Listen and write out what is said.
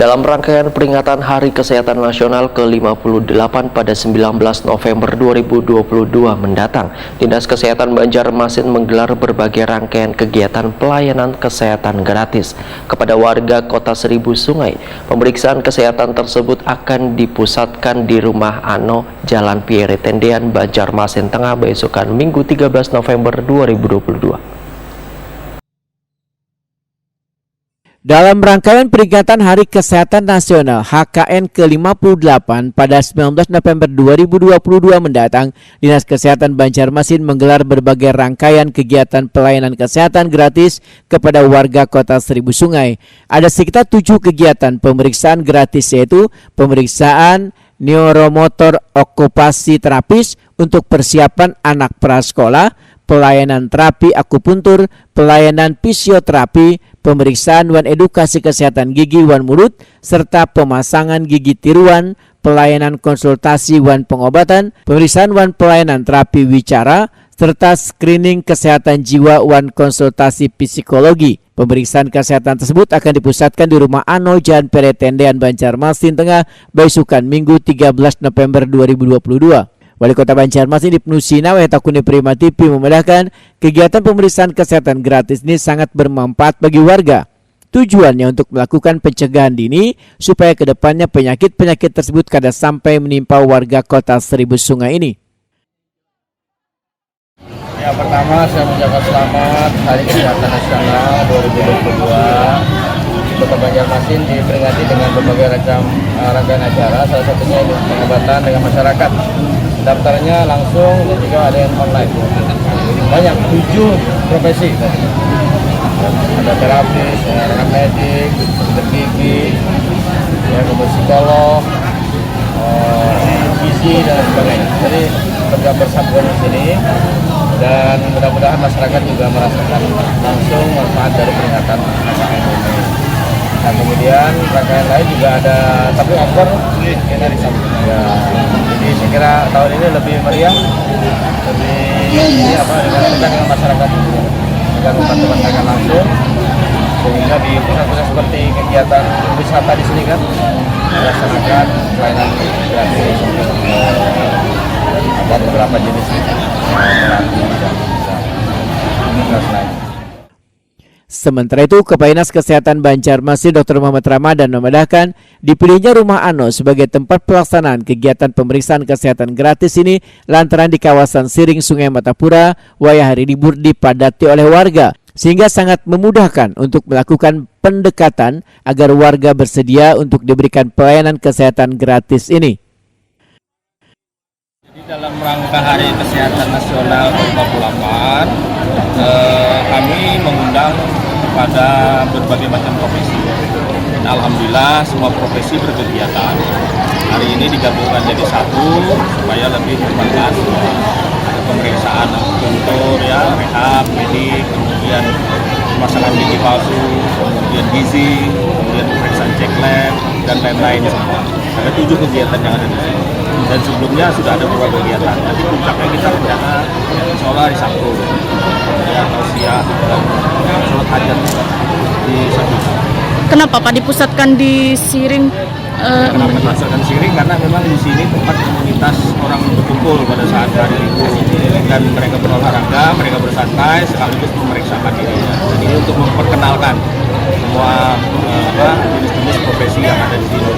Dalam rangkaian peringatan Hari Kesehatan Nasional ke-58 pada 19 November 2022 mendatang, Dinas Kesehatan Banjarmasin menggelar berbagai rangkaian kegiatan pelayanan kesehatan gratis kepada warga Kota Seribu Sungai. Pemeriksaan kesehatan tersebut akan dipusatkan di Rumah Ano, Jalan Pierre Tendean, Banjarmasin Tengah, besokan Minggu 13 November 2022. Dalam rangkaian peringatan Hari Kesehatan Nasional HKN ke-58 pada 19 November 2022 mendatang, Dinas Kesehatan Banjarmasin menggelar berbagai rangkaian kegiatan pelayanan kesehatan gratis kepada warga Kota Seribu Sungai. Ada sekitar 7 kegiatan pemeriksaan gratis, yaitu pemeriksaan neuromotor okupasi terapis untuk persiapan anak prasekolah, pelayanan terapi akupuntur, pelayanan fisioterapi, pemeriksaan wan edukasi kesehatan gigi wan mulut, serta pemasangan gigi tiruan, pelayanan konsultasi wan pengobatan, pemeriksaan wan pelayanan terapi wicara, serta screening kesehatan jiwa wan konsultasi psikologi. Pemeriksaan kesehatan tersebut akan dipusatkan di Rumah Ano, Jalan Pierre Tendean, Banjarmasin Tengah, besokan Minggu 13 November 2022. Wali Kota Banjarmasin Ibnu Sina Takuni Prima TV memudahkan kegiatan pemeriksaan kesehatan gratis ini sangat bermanfaat bagi warga. Tujuannya untuk melakukan pencegahan dini supaya kedepannya penyakit-penyakit tersebut kada sampai menimpa warga Kota Seribu Sungai ini. Yang pertama, saya mengucapkan selamat Hari Kesehatan Nasional 2022. Kota Banjarmasin diperingati dengan berbagai rangkaian acara, salah satunya ini pengobatan dengan masyarakat. Daftarnya langsung dan juga ada yang online. Banyak 7 profesi. Ada terapis, ada medik, dokter gigi, ya, psikolog, gizi dan sebagainya. Jadi kerja bersatuan di sini dan mudah-mudahan masyarakat juga merasakan langsung manfaat dari peringatan HKN ini. Nah, kemudian rangkaian lain juga ada tapi over hari Sabtu. Ya, jadi saya kira tahun ini lebih meriah, lebih dengan masyarakat dengan membantu masyarakat langsung, sehingga di pusat-pusat seperti kegiatan wisata di sini kan melaksanakan pelayanan gratis untuk beberapa jenis terapi dan lain. Sementara itu, Kepala Dinas Kesehatan Banjarmasin Dr. Muhammad Ramadan memudahkan dipilihnya Rumah Ano sebagai tempat pelaksanaan kegiatan pemeriksaan kesehatan gratis ini lantaran di kawasan Siring Sungai Matapura wayah hari libur dipadati oleh warga, sehingga sangat memudahkan untuk melakukan pendekatan agar warga bersedia untuk diberikan pelayanan kesehatan gratis ini. Jadi dalam rangka Hari Kesehatan Nasional ke-58, kami mengundang pada berbagai macam profesi. Dan alhamdulillah semua profesi berkegiatan. Hari ini digabungkan jadi satu supaya lebih bermanfaat. Ada pemeriksaan akupuntur, ya, rehab, medik, kemudian pemasangan gigi palsu, kemudian gizi, kemudian pemeriksaan cek lab dan lain-lain semua. Ada 7 kegiatan yang ada di sini. Dan sebelumnya sudah ada beberapa kegiatan. Nanti puncaknya kita rencana insya Allah hari Sabtu. Kemudian tausiah dan sholat hajat di Sabtu. Kenapa Pak dipusatkan di Siring? Kenapa dipusatkan di Siring? Karena memang di sini tempat komunitas orang berkumpul pada saat hari libur. Dan mereka berolahraga, mereka bersantai, sekaligus memeriksakan dirinya. Dan ini untuk memperkenalkan semua jenis-jenis profesi yang ada di sini.